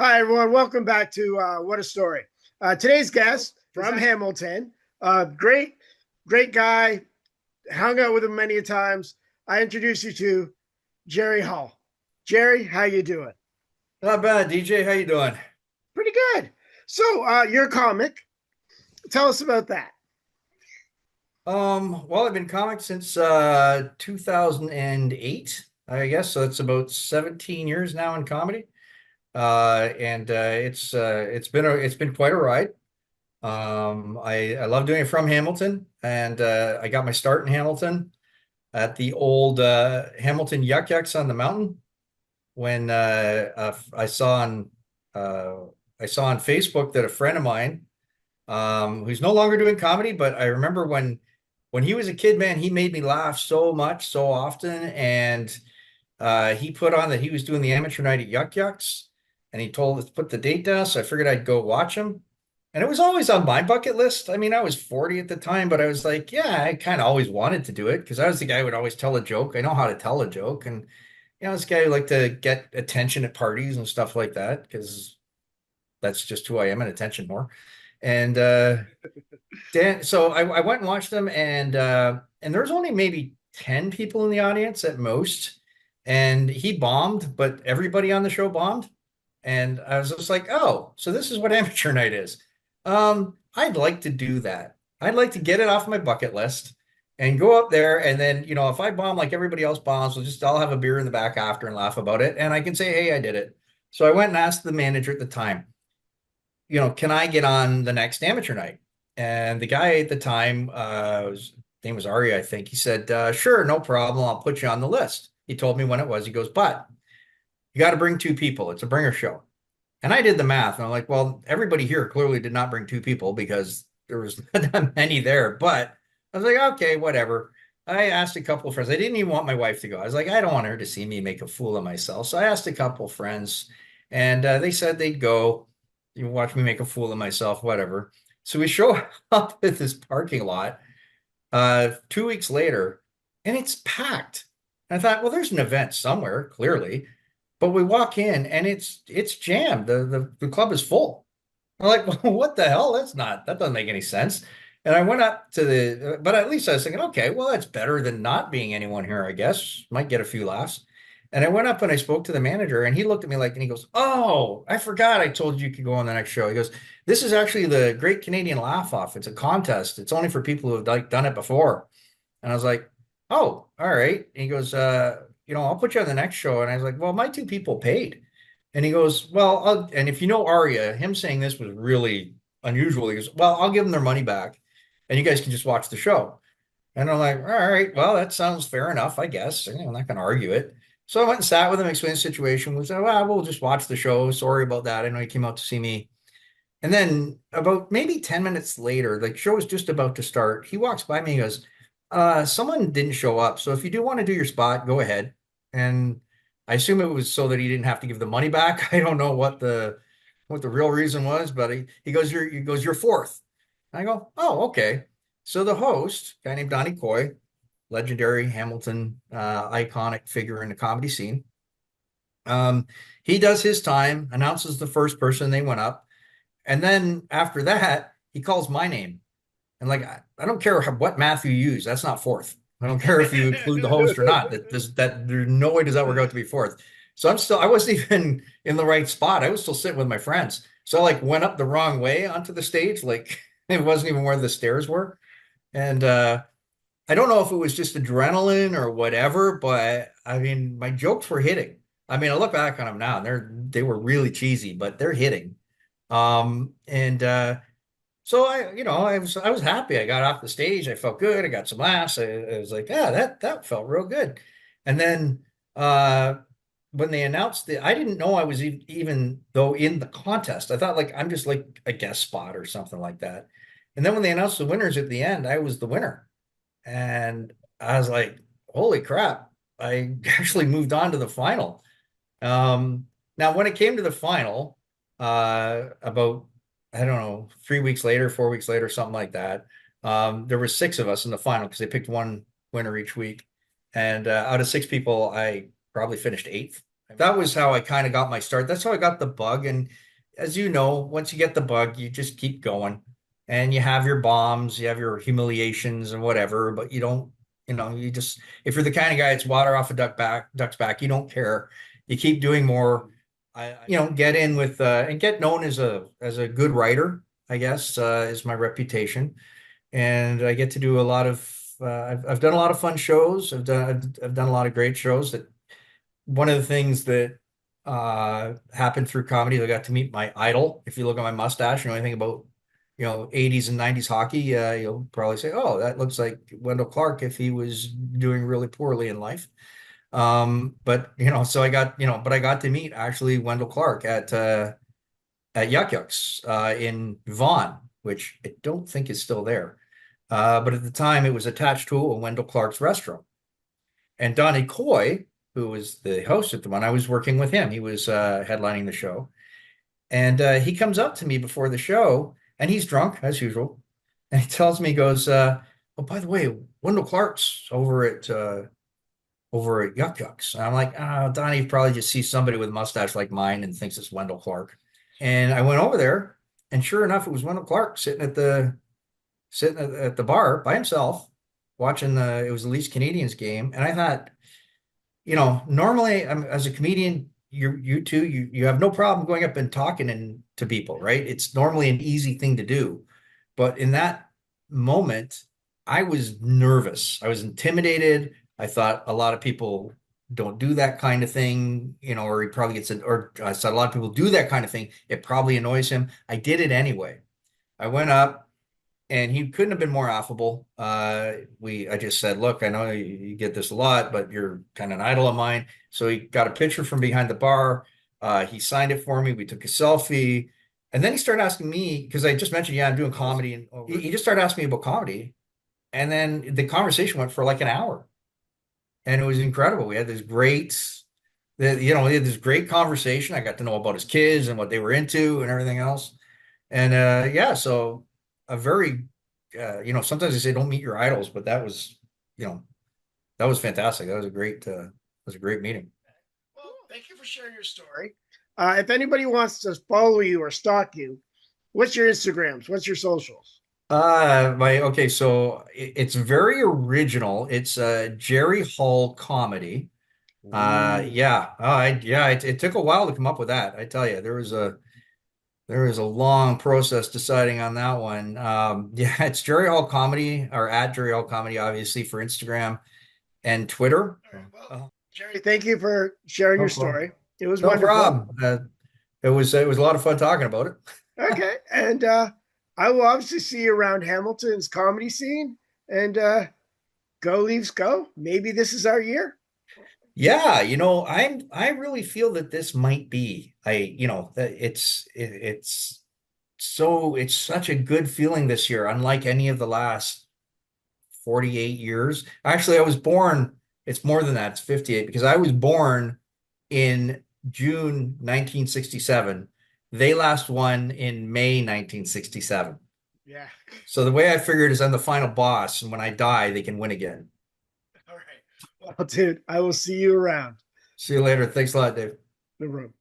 Hi, everyone. Welcome back to What a Story. Today's guest from Hamilton, great guy. Hung out with him many a times. I introduce you to Gerry Hall. Gerry, how you doing? Not bad, DJ. How you doing? Pretty good. So, you're a comic. Tell us about that. Well, I've been comic since 2008, I guess. So it's about 17 years now in comedy. And it's been quite a ride. I love doing it from Hamilton, and I got my start in Hamilton at the old Hamilton Yuck Yucks on the mountain when uh, I saw on Facebook that a friend of mine who's no longer doing comedy, but I remember when he was a kid, man, he made me laugh so much, so often. And he put on that he was doing the amateur night at Yuck Yucks, and he told us to put the date down. So I figured I'd go watch him. And it was always on my bucket list. I mean, I was 40 at the time, but I was like, yeah, I kind of always wanted to do it because I was the guy who would always tell a joke. I know how to tell a joke. And, this guy who liked to get attention at parties and stuff like that because that's just who I am, an attention whore. And so I went and watched them, and there's only maybe 10 people in the audience at most. And he bombed, but everybody on the show bombed. And I was just like, oh, so this is what amateur night is. I'd like to do that. I'd like to get it off my bucket list and go up there. And then, if I bomb like everybody else bombs, I'll have a beer in the back after and laugh about it. And I can say, hey, I did it. So I went and asked the manager at the time, can I get on the next amateur night? And the guy at the time, his name was Ari, I think. He said, sure, no problem. I'll put you on the list. He told me when it was. He goes, but you got to bring two people. It's a bringer show. And I did the math. And I'm like, well, everybody here clearly did not bring two people because there was not that many there. But I was like, okay, whatever. I asked a couple of friends. I didn't even want my wife to go. I was like, I don't want her to see me make a fool of myself. So I asked a couple of friends, and they said they'd go. You watch me make a fool of myself, whatever. So we show up at this parking lot 2 weeks later, and it's packed. And I thought, well, there's an event somewhere, clearly. But we walk in and it's jammed. The club is full. I'm like, well, what the hell? That doesn't make any sense. And I went up to but at least I was thinking, okay, well, that's better than not being anyone here, I guess. Might get a few laughs. And I went up and I spoke to the manager, and he looked at me and he goes, oh, I forgot I told you could go on the next show. He goes, this is actually the Great Canadian Laugh Off. It's a contest. It's only for people who have done it before. And I was like, oh, all right. And he goes, I'll put you on the next show. And I was like, well, my two people paid. And he goes, well, and if you know Aria, him saying this was really unusual. He goes, well, I'll give them their money back and you guys can just watch the show. And I'm like, all right, well, that sounds fair enough, I guess. I'm not going to argue it. So I went and sat with him, explained the situation. We said, well, we'll just watch the show. Sorry about that. I know he came out to see me. And then about maybe 10 minutes later, the show was just about to start. He walks by me and goes, someone didn't show up. So if you do want to do your spot, go ahead. And I assume it was so that he didn't have to give the money back. I don't know what the real reason was, but he goes, you're fourth. And I go, oh, okay. So the host, a guy named Donnie Coy, legendary Hamilton iconic figure in the comedy scene. He does his time, announces the first person they went up, and then after that, he calls my name. And like, I don't care what math you use, that's not fourth. I don't care if you include the host or not. That there's no way does that work out to be fourth. So I wasn't even in the right spot. I was still sitting with my friends. So I like went up the wrong way onto the stage. Like it wasn't even where the stairs were. And I don't know if it was just adrenaline or whatever, but I mean, my jokes were hitting. I mean, I look back on them now, and they were really cheesy, but they're hitting. And so I was happy. I got off the stage. I felt good. I got some laughs. I was like, yeah, that felt real good. And then when they announced it, I didn't know I was even though in the contest. I thought like I'm just like a guest spot or something like that. And then when they announced the winners at the end, I was the winner. And I was like, holy crap, I actually moved on to the final. Now, when it came to the final, about, I don't know, 3 weeks later, 4 weeks later, something like that, there were six of us in the final because they picked one winner each week. And out of six people, I probably finished eighth, that was how I kind of got my start. That's how I got the bug. And as you know, once you get the bug, you just keep going and you have your bombs, you have your humiliations and whatever, but you don't, you just, if you're the kind of guy that's water off a duck's back, you don't care. You keep doing more. Get in with, and get known as a good writer, I guess, is my reputation. And I get to do a lot of, I've done a lot of fun shows. I've done a lot of great shows that one of the things that happened through comedy, I got to meet my idol. If you look at my mustache, you know anything about 80s and 90s hockey, you'll probably say, "Oh, that looks like Wendell Clark if he was doing really poorly in life." But so I got but I got to meet actually Wendell Clark at Yuck Yucks in Vaughan, which I don't think is still there. But at the time, it was attached to a Wendell Clark's restaurant. And Donnie Coy, who was the host at the one, I was working with him. He was headlining the show. And he comes up to me before the show, and he's drunk as usual. And he tells me, he goes, "Oh, by the way, Wendell Clark's over at Yuck Yucks." And I'm like, "Oh, Donnie probably just sees somebody with a mustache like mine and thinks it's Wendell Clark." And I went over there, and sure enough, it was Wendell Clark sitting at the bar by himself, watching it was the Leafs Canadiens game. And I thought, normally as a comedian, you have no problem going up and talking to people, right? It's normally an easy thing to do. But in that moment, I was nervous. I was intimidated. I thought a lot of people don't do that kind of thing, or he probably gets it, or I said a lot of people do that kind of thing. It probably annoys him. I did it anyway. I went up and he couldn't have been more affable. I just said, "Look, I know you get this a lot, but you're kind of an idol of mine." So he got a picture from behind the bar. He signed it for me. We took a selfie. And then he started asking me, because I just mentioned, yeah, I'm doing comedy. And he just started asking me about comedy. And then the conversation went for like an hour. And it was incredible. We had we had this great conversation. I got to know about his kids and what they were into and everything else. And yeah, so a very, sometimes they say don't meet your idols, but you know, that was fantastic. That was a great meeting. Well, thank you for sharing your story. If anybody wants to follow you or stalk you, what's your Instagrams? What's your socials? Okay, so it's very original. It's Gerry Hall Comedy. Ooh. It took a while to come up with that. I tell you, there was a long process deciding on that one. Yeah, it's Gerry Hall Comedy or at Gerry Hall Comedy, obviously for Instagram and Twitter. All right, well, Gerry, thank you for sharing No your problem. story. It was No wonderful. problem. It was a lot of fun talking about it. Okay, and I will obviously see you around Hamilton's comedy scene. And go Leafs, go! Maybe this is our year. Yeah, I really feel that this might be. That it's such a good feeling this year, unlike any of the last 48 years. Actually, I was born, it's more than that, it's 58 because I was born in June 1967. They last won in May 1967. Yeah. So the way I figured is I'm the final boss, and when I die, they can win again. All right. Well, dude, I will see you around See you later. Thanks a lot, Dave. the room.